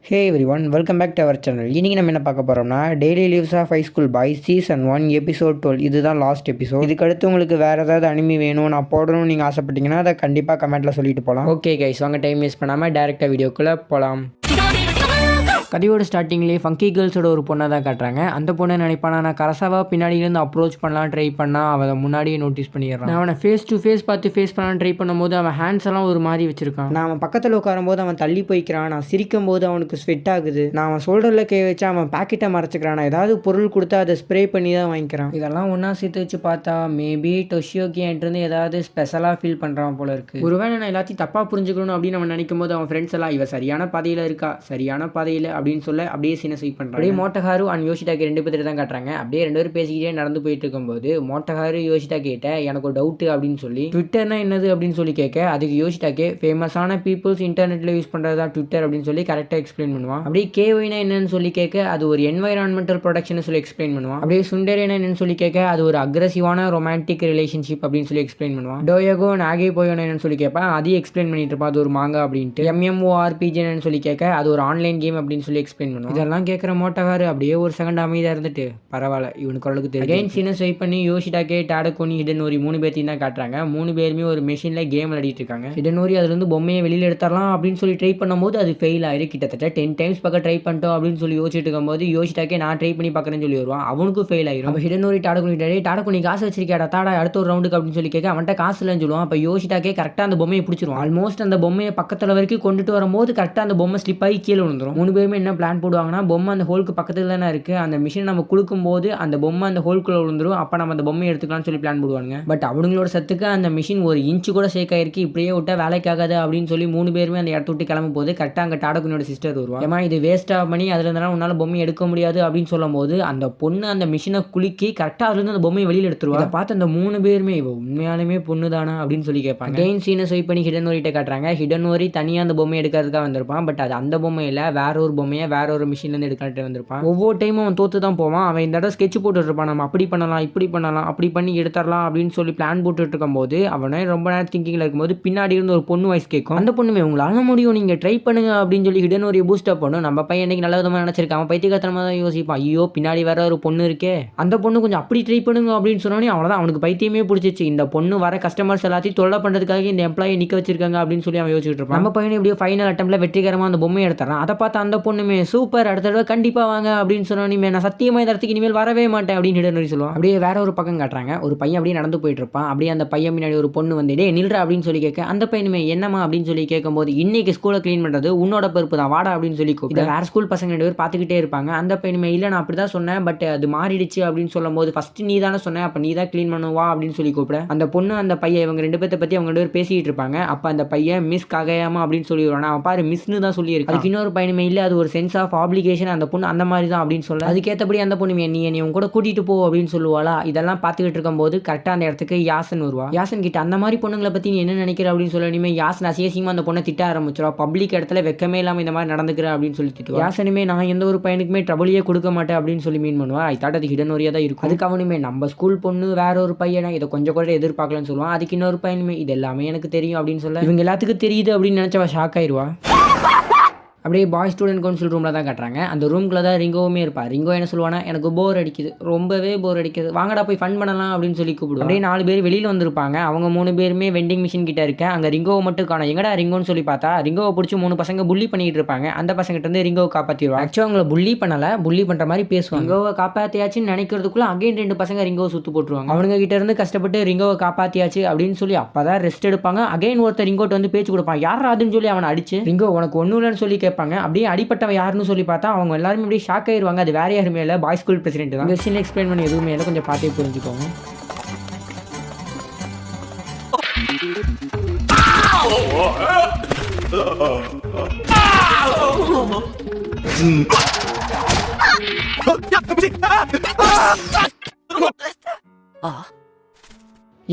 Hey everyone, welcome back to our channel. இன்றைக்கி நம்ம என்ன பார்க்க போகிறோம்னா daily lives of high school boys season 1 episode 12. இதுதான் லாஸ்ட் எபிசோட். இதுக்கடுத்து உங்களுக்கு வேறு ஏதாவது அனிமி வேணும், நான் போடணும்னு நீங்கள் ஆசைப்பட்டீங்கன்னா அதை கண்டிப்பாக கமெண்ட்டில் சொல்லிட்டு போகலாம். ஓகே கைஸ், வாங்க டைம் வேஸ்ட் பண்ணாமல் டேரெக்டாக வீடியோக்குள்ளே போகலாம். கதையோட ஸ்டார்டிங்லேயே ஃபங்கி கேர்ள்ஸோட ஒரு பொண்ணை தான் காட்டுறாங்க. அந்த பொண்ணை நினைப்பானா, நான் கரசாவாக பின்னாடியிலேருந்து அப்ரோச் பண்ணலாம் ட்ரை பண்ணால் அவன் முன்னாடியே நோட்டீஸ் பண்ணிடுறான். நான் அவனை ஃபேஸ் டு ஃபேஸ் பார்த்து ஃபேஸ் பண்ணலாம் ட்ரை பண்ணும்போது அவன் ஹேண்ட்ஸ் எல்லாம் ஒரு மாதிரி வச்சிருக்கான். நான் அவன் பக்கத்தில் உட்காரும்போது அவன் தள்ளி போய்க்கிறான். நான் சிரிக்கும் போது அவனுக்கு ஸ்வெட் ஆகுது. நான் அவன் ஷோல்டரில் கை வச்சு அவன் பாக்கெட்டை மறைச்சிக்கிறான். நான் ஏதாவது பொருள் கொடுத்து அதை ஸ்ப்ரே பண்ணி தான் வாங்கிக்கிறான். இதெல்லாம் ஒன்றா சேர்த்து வச்சு பார்த்தா மேபி டொஷியோக்கி என்கிட்ட ஏதாவது ஸ்பெஷலாக ஃபீல் பண்ணுறான் போல இருக்கு. ஒருவேளை நான் எல்லாத்தையும் தப்பாக புரிஞ்சுக்கணும் அப்படின்னு அவன் நினைக்கும் போது அவன் ஃப்ரெண்ட்ஸ் எல்லாம் இவ சரியான பாதையில் இருக்கா, சரியான பாதையில் அப்படின்னு சொல்ல அப்படியே சீனை ஸ்வீப் பண்ணுறாங்க. அப்படியே மோட்டோஹாரு அண்ட் யோஷிடாக்கு ரெண்டு பேர் தான் காட்டுறாங்க. அப்படியே ரெண்டு பேரும் பேசிக்கிட்டே நடந்து போயிட்டு இருக்கும்போது மோட்டோஹாரு யோஷிடா கிட்ட எனக்கு ஒரு டவுட் அப்படின்னு சொல்லி ட்விட்டர்னா என்னது அப்படின்னு சொல்லி கேட்க, அதுக்கு யோஷிடாக்கே ஃபேமஸான பீப்புள்ஸ் இன்டர்நெட்டில் யூஸ் பண்ணுறதா ட்விட்டர் அப்படின்னு சொல்லி கரெக்டாக எக்ஸ்பிளைன் பண்ணுவான். அப்படியே கேஒய்னா என்னன்னு சொல்லி கேட்க அது ஒரு என்வைரான்மெண்டல் ப்ரொடக்ஷன் சொல்லி எக்ஸ்பிளைன் பண்ணுவான். அப்படியே சுண்டரேனா என்னன்னு சொல்லி கேட்க அது ஒரு அக்ரெசிவான ரொமான்டிக் ரிலேஷன்ஷிப் அப்படின்னு சொல்லி எக்ஸ்பிளைன் பண்ணுவான். டோயோகோ நாகே போயோனா என்னன்னு சொல்லி கேட்பான். அதையும் எக்ஸ்பிளைன் பண்ணிட்டு இருப்பான். அது ஒரு மாங்கா அப்படின்ட்டு. MMORPG சொல்லி கேட்க அது ஒரு ஆன்லைன் கேம் அப்படின்னு சொல்லி எக்ஸ்பிளைன் பண்ணுவான். இதெல்லாம் கேட்குற மோட்டோஹாரு அப்படியே ஒரு செகண்ட் அமைதியாக இருந்துட்டு பரவாயில்ல இவனுக்கு அளவுக்கு தெரியும். அகைன் சீனை ஸ்வைப் பண்ணி யோஷிடாக்கே, டாடகோனி, ஹிடனோரி 3 பேர்த்தையும் தான் காட்டுறாங்க. 3 பேருமே ஒரு மெஷினில் கேம் விளையாடிட்டு இருக்காங்க. ஹிடனோரி அதுலேருந்து பொம்மையை வெளியில் எடுத்துடலாம் அப்படின்னு சொல்லி ட்ரை பண்ணும்போது அது ஃபெயில் ஆயிரு. கிட்டத்தட்ட 10 டைம்ஸ் பக்கம் ட்ரை பண்ணிட்டோம் அப்படின்னு சொல்லி யோசிச்சுட்டு இருக்கும்போது யோஷிடாக்கே நான் ட்ரை பண்ணி பார்க்குறேன்னு சொல்லி வருவான். அவனுக்கும் ஃபெயில் ஆயிரும். அப்போ ஹிடனோரி டாடகோனி காசு வச்சிருக்காடா தாடா அடுத்த ஒரு ரவுண்டுக்கு அப்படின்னு சொல்லி கேட்க அவன்கிட்ட காசு இல்லைன்னு சொல்லுவான். அப்போ யோஷிடாக்கே கரெக்டாக அந்த பொம்மையை பிடிச்சிருவான். ஆல்மோஸ்ட் அந்த பொம்மையை பக்கத்தில் வரைக்கும் கொண்டுட்டு வரும்போது கரெக்டாக அந்த பொம்மை ஸ்லிப் ஆகி கீழே விழுந்துரும். 3 பேருமே என்ன பிளான் போடுவாங்கன்னா, பொம்மை அந்த ஹோலுக்கு பக்கத்தில் தானே இருக்குது, அந்த மிஷினை நம்ம கொடுக்கும்போது அந்த பொம்மை அந்த ஹோல்குள்ளே விழுந்துரும், அப்போ நம்ம அந்த பொம்மையை எடுத்துக்கலாம்னு சொல்லி பிளான் போடுவாங்க. பட் அவங்களோட சத்துக்கு அந்த மிஷின் ஒரு இன்ச்சு கூட ஷேக் ஆயிருக்கு. இப்படியே விட்டா வேலைக்காகாது அப்படின்னு சொல்லி 3 பேருமே அந்த இடத்த விட்டு கிளம்பும் போது கரெக்டாக அங்கே டாடகுனியோட சிஸ்டர் வருவான். ஏமா இது வேஸ்ட்டாக பண்ணி அதில் இருந்தாலும் உன்னால் பொம்மை எடுக்க முடியாது அப்படின்னு சொல்லும் போது அந்த பொண்ணு அந்த மிஷினை குலுக்கி கரெக்டாக அதுலேருந்து அந்த பொம்மையை வெளியில் எடுத்துருவா. அதை பார்த்து அந்த 3 பேருமே இவ உண்மையாலுமே பொண்ணு தானா அப்படின்னு சொல்லி கேட்பாங்க. கெயின் சீனை ஸ்வைப் பண்ணி ஹிடனோரிட்ட காட்டுறாங்க. ஹிடனோரி தனியாக அந்த பொம்மையை எடுக்கிறதுக்காக வந்திருப்பான். பட் அது அந்த பொம்மையில் வேற ஒரு பொம்மையை வேற ஒரு மிஷின்லேருந்து எடுக்கலான்ட்டு வந்திருப்பான். ஒவ்வொரு டைமும் அவன் தோத்து தான் போவான். அவன் இந்த இடம் ஸ்கெட்ச் போட்டுட்டு இருப்பான். நம்ம அப்படி பண்ணலாம் இப்படி பண்ணலாம் அப்படி பண்ணி எடுத்துடலாம் அப்படின்னு சொல்லி பிளான் போட்டுட்டு இருக்கும்போது அவனே ரொம்ப நேரம் திங்கிங்கில் இருக்கும்போது பின்னாடி இருந்து ஒரு பொண்ணு வாய்ஸ் கேட்கும். அந்த பொண்ணுமே உங்களால முடியும், நீங்கள் ட்ரை பண்ணுங்க அப்படின்னு சொல்லி ஹிடனோரியை பூஸ்டப் பண்ணும். நம்ம பையன் இன்னைக்கு நல்ல விதமாக நினச்சிருக்கான். அவன் பைத்தியக்காரத்தனமாக தான் யோசிப்பான். ஐயோ பின்னாடி வேற ஒரு பொண்ணு இருக்கே, அந்த பொண்ணு கொஞ்சம் அப்படி ட்ரை பண்ணுங்க அப்படின்னு சொன்னோன்னே அவ்வளோதான் அவனுக்கு பைத்தியமே பிடிச்சிச்சு. இந்த பொண்ணு வர கஸ்டமர்ஸ் எல்லாத்தையும் தொல்லை பண்ணுறதுக்காக இந்த எம்ப்ளாயை நிற்க வச்சிருக்காங்க அப்படின்னு சொல்லி அவன் யோசிச்சுட்டு இருப்பான். நம்ம பையனை எப்படியோ ஃபைனல் அட்டம்ப்ட்ல வெற்றிகரமாக அந்த பொம்மையை எடுத்துறான். அதை பார்த்து அந்த பொண்ணுமே சூப்பர், அடுத்த தடவை கண்டிப்பாக வாங்க அப்படின்னு சொன்னோன்னே நான் சத்தியமாக இந்த இடத்துக்கு இனிமேல் வரவே மாட்டேன் அப்படின்னு ஹிடனோரி சொல்லுவான். அப்படியே வேற ஒரு பக்கம் காட்டுறாங்க. ஒரு பையன் அப்படியே நடந்து போயிட்டு இருப்பான். அப்படியே அந்த பையன் முன்னாடி ஒரு பொண்ணு வந்து டே நில்றா அப்படின்னு சொல்லி கேட்க, அந்த பையனுமே என்னமா அப்படின்னு சொல்லி கேட்கும்போது இன்னைக்கு ஸ்கூலை க்ளீன் பண்ணுறது உன்னோட பொறுப்பு தான் வாடா அப்படின்னு சொல்லி கூப்பிட்டு வேற ஸ்கூல் பசங்க 2 பேர் பார்த்துக்கிட்டே இருப்பாங்க. அந்த பையனுமே இல்லை நான் அப்படி தான் சொன்னேன் பட் அது மாறிடுச்சு அப்படின்னு சொல்லும் போது ஃபர்ஸ்ட் நீ தானே சொன்னேன், அப்போ நீ தான் க்ளீன் பண்ணுவா அப்படின்னு சொல்லி கூப்பிட அந்த பொண்ணு அந்த பையன் இவங்க 2 பேர்த்த பற்றி அவங்க 2 பேர் பேசிக்கிட்டு இருப்பாங்க. அப்போ அந்த பையன் மிஸ் ககையாமா அப்படின்னு சொல்லி வருவானா, அவன் பாரு மிஸ்னு தான் சொல்லியிருக்கு. அதுக்கு இன்னொரு பையனுமே இல்லை அது ஒரு சென்ஸ் ஆஃப் ஆப்ளிகேஷன், அந்த பொண்ணு அந்த மாதிரி தான் அப்படின்னு சொல்ல அதுக்கேற்றபடி அந்த பொண்ணு நீ உங்க கூட கூட்டிட்டு போ அப்படின்னு சொல்லுவாளா. இதெல்லாம் பார்த்துக்கிட்டு இருக்கும்போது கரெக்டாக அந்த இடத்துக்கு யாசன் வருவா. யாசன் கிட்ட அந்த மாதிரி பொண்ணுங்களை பற்றி நீ என்ன நினைக்கிற அப்படின்னு சொல்லணுமே யாசன் அசியசியமாக அந்த பொண்ணை திட்ட ஆரம்பிச்சிருவா. பப்ளிக் இடத்துல வெக்கமே இல்லாமல் இந்த மாதிரி நடந்துக்கிற அப்படின்னு சொல்லி திட்டுவா. யாசனுமே நான் எந்த ஒரு பையனுக்குமே ட்ரபிளியே கொடுக்க மாட்டேன் அப்படின்னு சொல்லி மீன் பண்ணுவா. ஐ தாட் அது ஹிடனோரியா தான் இருக்கும். அதுக்கு அவனுமே நம்ம ஸ்கூல் பொண்ணு வேற ஒரு பையனை இதை கொஞ்சம் கூட எதிர்பார்க்கலன்னு சொல்லுவான். அதுக்கு இன்னொரு பையனுமே இது எல்லாமே எனக்கு தெரியும் அப்படின்னு சொல்ல இவங்க எல்லாத்துக்கும் தெரியுது அப்படின்னு நினைச்சவா ஷாக் ஆயிடுவா. அப்படியே பாய் ஸ்டூடெண்ட் கவுன்சில் ரூமில் தான் காட்டுறாங்க. அந்த ரூம்குள்ள தான் ரிங்கோவுமே இருப்பா. ரிங்கோ என்ன சொல்லுவானா, எனக்கு போர் அடிக்குது, ரொம்பவே போர் அடிக்குது, வாங்கடா போய் ஃபன் பண்ணலாம் அப்படின்னு சொல்லி கூப்பிடுவோம். அப்படியே 4 பேர் வெளியில் வந்திருப்பாங்க. அவங்க 3 பேருமே வெண்டிங் மிஷின் கிட்ட இருக்க அங்கே ரிங்கோவை மட்டும் காணும். எங்கடா ரிங்கோன்னு சொல்லி பார்த்தா ரிங்கோவை பிடிச்சி 3 பசங்க புள்ளி பண்ணிட்டு இருப்பாங்க. அந்த பசங்கிட்ட இருந்து ரிங்கோவை காப்பாற்றிடுவாங்க. ஆக்சுவலாக அவங்கள புள்ளி பண்ணலை, புள்ளி பண்ணுற மாதிரி பேசுவாங்க. ரிங்கோவை காப்பாற்றியாச்சுன்னு நினைக்கிறதுக்குள்ள அகைன் 2 பசங்க ரிங்கோவை சுற்று போட்டுருவாங்க. அவனுங்க கிட்ட இருந்து கஷ்டப்பட்டு ரிங்கோவை காப்பாற்றியாச்சு அப்படின்னு சொல்லி அப்போ தான் ரெஸ்ட் எடுப்பாங்க. அகைன் ஒருத்தர் ரிங்கோட்டு வந்து பேச்சு கொடுப்பான். யாரா அதுன்னு சொல்லி அவனை அடிச்சு ரிங்கோ உனக்கு ஒன்றும் இல்லைன்னு சொல்லி கேட்பாங்க. அப்படியே அடிப்பட்டவன் யாருன்னு சொல்லி பார்த்தா அவங்க எல்லாருமே அப்படியே ஷாக் ஆயிடுவாங்க. அது வேற யாருமே இல்லை, பாய் ஸ்கூல் பிரசிடென்ட் தான். இந்த சீன் எக்ஸ்பிளைன் பண்ணி எதுவுமே இல்லை, கொஞ்சம் பார்த்தே புரிஞ்சுக்கோங்க.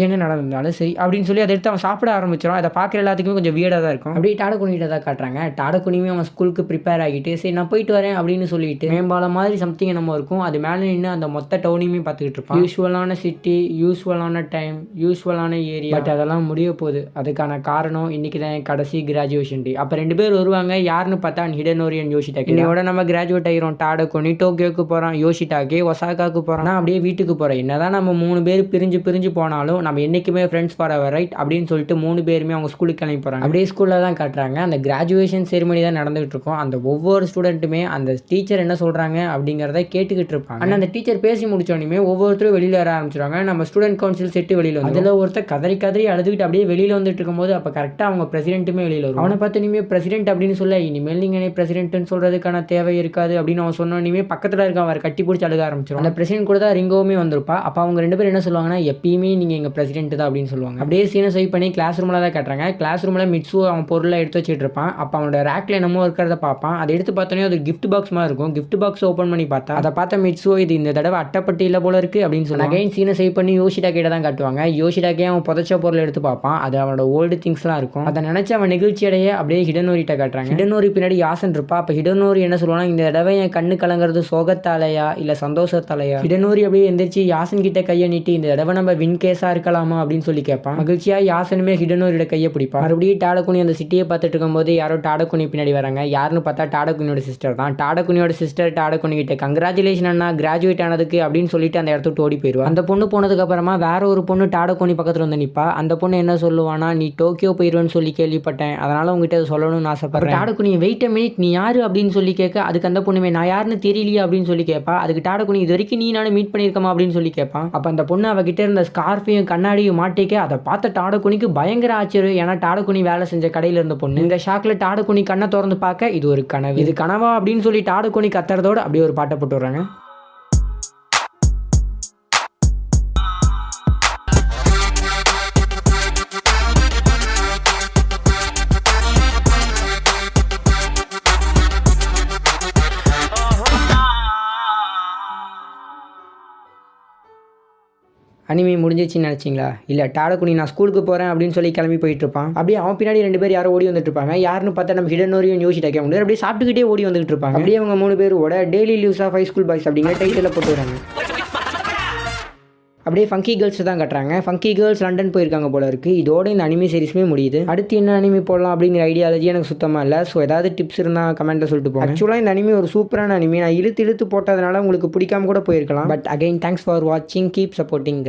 என்ன நடந்தாலும் சரி அப்படின்னு சொல்லி அதை எடுத்து அவன் சாப்பிட ஆரம்பிச்சிடும். அதை பார்க்குற எல்லாத்துக்குமே கொஞ்சம் வியர்டாக தான் இருக்கும். அப்படியே டாடகுனிகிட்ட தான் காட்டுறாங்க. டாடகுனியுமே அவன் ஸ்கூலுக்கு ப்ரிப்பேர் ஆகிட்டு சரி நான் போயிட்டு வரேன் அப்படின்னு சொல்லிட்டு மேம்பாலம் மாதிரி சம்திங் நம்ம இருக்கும். அது மேலே நின்று அந்த மொத்த டவுனையுமே பார்த்துக்கிட்டு இருப்பான். யூஸ்வலான சிட்டி, யூஸ்வலான டைம், யூஸ்வலான ஏரியா. பட் அதெல்லாம் முடிய போகுது. அதுக்கான காரணம் இன்னைக்கு தான் கடைசி கிராஜுவேஷன் டே. அப்போ 2 பேர் வருவாங்க. யாருன்னு பார்த்தா ஹிடனோரி அண்ட் யோஷிடாக்கி. இதோட நம்ம கிராஜுவேட் ஆகிறோம். டாடகுனி டோக்கியோக்கு போகிறான், யோஷிடாக்கி ஒசாகாக்கு போகிறான், அப்படியே வீட்டுக்கு போகிறேன். என்னதான் நம்ம 3 பேர் பிரிஞ்சு போனாலும் நம்ம என்றைக்குமே ஃப்ரெண்ட்ஸ் ஃபாரெவர் ரைட் அப்படின்னு சொல்லிட்டு 3 பேருமே அவங்க ஸ்கூலுக்கு கிளம்பி போகிறாங்க. அப்படியே ஸ்கூலில் தான் காட்டுறாங்க. அந்த கிராஜுவேஷன் செரிமனி தான் நடந்துகிட்டு இருக்கும். அந்த ஒவ்வொரு ஸ்டூடெண்ட்டுமே அந்த டீச்சர் என்ன சொல்கிறாங்க அப்படிங்கிறத கேட்டுக்கிட்டு இருப்பாங்க. ஆனால் அந்த டீச்சர் பேசி முடிச்சோடனே ஒவ்வொருத்தரும் வெளியில் வர ஆரம்பிச்சிருவாங்க. நம்ம ஸ்டூடெண்ட் கவுன்சில் செட்டு வெளியில் வந்து அதில் ஒருத்தர் கதறி அழுதுகிட்டு அப்படியே வெளியில் வந்துட்டு இருக்கும்போது அப்போ கரெக்டாக அவங்க பிரசிடென்ட்டுமே வெளியில் வரும். அவனை பார்த்து இனிமேல் பிரசிடென்ட் அப்படின்னு சொல்ல இனிமேல் நீங்கள் என்ன பிரசிடென்ட்னு சொல்கிறதுக்கான தேவை இருக்காது அப்படின்னு அவன் சொன்னோன்னே பக்கத்தில் இருக்க அவர் கட்டி பிடிச்சி அழுக ஆரம்பிச்சிடும். அந்த பிரசிடென்ட் கூட தான் ரிங்கோவுமே வந்திருப்பா. அப்போ அவங்க 2 பேரும் என்ன சொல்லுவாங்கன்னா எப்பயுமே நீங்கள் எங்கள் பிரசிடென்ட் தான் அப்படின்னு சொல்லுவாங்க. அப்படியே சீனை சைட் பண்ணி கிளாஸ் ரூமில் தான் காட்டுறாங்க. கிளாஸ் ரூமில் மிட்ஸு அவன் பொருளை எடுத்து வச்சுட்டு இருப்பான். அப்போ அவனோட ரேக்கில் என்னமோ இருக்கிறத பார்ப்பான். அதை எடுத்து பார்த்தோன்னே அது கிஃப்ட் பாக்ஸ் மாதிரி இருக்கும். கிஃப்ட் பாக்ஸ் ஓப்பன் பண்ணி பார்த்தா அதை பார்த்த மிட்ஸோ இது இந்த தடவை அட்டைப்பட்டி இல்லை போல இருக்குது அப்படின்னு சொன்னாங்க. அகைன் சீனை சைட் பண்ணி யோஷிடாக்கிட்ட தான் காட்டுவாங்க. யோஷிடாக்கே அவன் புதைச்ச பொருளை எடுத்து பார்ப்பான். அது அவனோட ஓல்டு திங்ஸ்லாம் இருக்கும். அதை நினச்சி அவன் நெகிழ்ச்சி அடைய அப்படியே ஹிடனோரிட்ட காட்டுறாங்க. ஹிடனோரி பின்னாடி யாசன் இருப்பா. அப்போ ஹிடனோரி என்ன சொல்லுவானா இந்த தடவை என் கண்ணு கலங்கிறது சோகத்தாலையா இல்லை சந்தோஷத்தாலையா. ஹிடனோரி அப்படியே எந்திரிச்சு யாசன் கிட்ட கையை நீட்டி இந்த தடவை நம்ம வின் கேஸாக இருக்கலாமா அப்படின்னு சொல்லி கேட்பான். மகிழ்ச்சியாக யாசனுமே ஹிடனோரியோட கையை பிடிப்பான். மறுபடியும் டாடகுனி அந்த சிட்டியை பார்த்துட்டு இருக்கும்போது யாரோ டாடகுனி பின்னாடி வராங்க. யாருன்னு பார்த்தா டாடகுனியோட சிஸ்டர் தான். டாடகுனியோட சிஸ்டர் டாடகுனி கிட்ட கங்க்ராச்சுலேஷன் அண்ணா கிராஜுவேட் ஆனதுக்கு அப்படின்னு சொல்லிட்டு அந்த இடத்துக்கு ஓடி போயிடுவா. அந்த பொண்ணு போனதுக்கு அப்புறமா வேற ஒரு பொண்ணு டாடகுனி பக்கத்தில் வந்து நிற்பா. அந்த பொண்ணு என்ன சொல்லுவானா நீ டோக்கியோ போயிடுவேன்னு சொல்லி கேள்விப்பட்டேன், அதனால உங்ககிட்ட அதை சொல்லணும்னு ஆசைப்படுறேன். டாடகுனி வெயிட் அ மினிட் நீ யாரு அப்படின்னு சொல்லி கேட்க அதுக்கு அந்த பொண்ணுமே நான் யாருன்னு தெரியலையா அப்படின்னு சொல்லி கேட்பா. அதுக்கு டாடகுனி இது வரைக்கும் நீ நானும் மீட் பண்ணியிருக்கமா அப்படின்னு சொல்லி கேட்பான். அப்போ அந்த பொண்ணு அவகிட்ட இருந்த ஸ்கார்ஃபையும் கண்ணாடியும் மாட்டிக்க அதை பார்த்த டாடகுனிக்கு பயங்கர ஆச்சரியம். ஏன்னா டாடகுனி வேலை செஞ்ச கடையில் இருந்த பொண்ணு. இந்த ஷாக்ல டாடகுனி கண்ணை திறந்து பார்க்க இது ஒரு கனவு, இது கனவா அப்படின்னு சொல்லி டாடகுனி கத்துறதோட அப்படியே ஒரு பாட்டை போட்டு வர்றாங்க. அனிமே முடிஞ்சிச்சுன்னு நினச்சிங்களா? இல்லை, டாடகுனி நான் ஸ்கூலுக்கு போகிறேன் அப்படின்னு சொல்லி கிளம்பி போயிட்டு இருப்பான். அப்படியே அவன் பின்னாடி 2 பேர் யாரோ ஓடி வந்துட்டு இருப்பாங்க. யாருன்னு பார்த்தா நம்ம ஹிடனோரியும் யோஷிடாக்கி முடியாது அப்படியே சாப்பிட்டுக்கிட்டே ஓடி வந்துட்டு இருப்பாங்க. அப்படியே அவங்க 3 பேரோட daily lives of high school boys அப்படிங்கிற டைட்டில் போட்டு வராங்க. அப்படியே ஃபங்கி கேர்ள்ஸ் தான் கட்டுறாங்க. ஃபங்கி கேர்ள்ஸ் லண்டன் போயிருக்காங்க போல இருக்குது. இதோட இந்த அனிமே சீரிஸுமே முடியுது. அடுத்து என்ன அனிமே போடலாம் அப்படிங்கிற ஐடியாலஜி எனக்கு சுத்தமாக இல்லை. ஸோ ஏதாவது டிப்ஸ் இருந்தால் கமெண்ட்டில் சொல்லிட்டு போங்க. ஆக்சுவலாக இந்த அனிமே ஒரு சூப்பரான அனிமே. நான் இழுத்து போட்டதுனால உங்களுக்கு பிடிக்காம கூட போயிருக்கலாம். பட் அகைன் தேங்க்ஸ் ஃபார் வாட்சிங். கீப் சப்போர்ட்டிங் கை.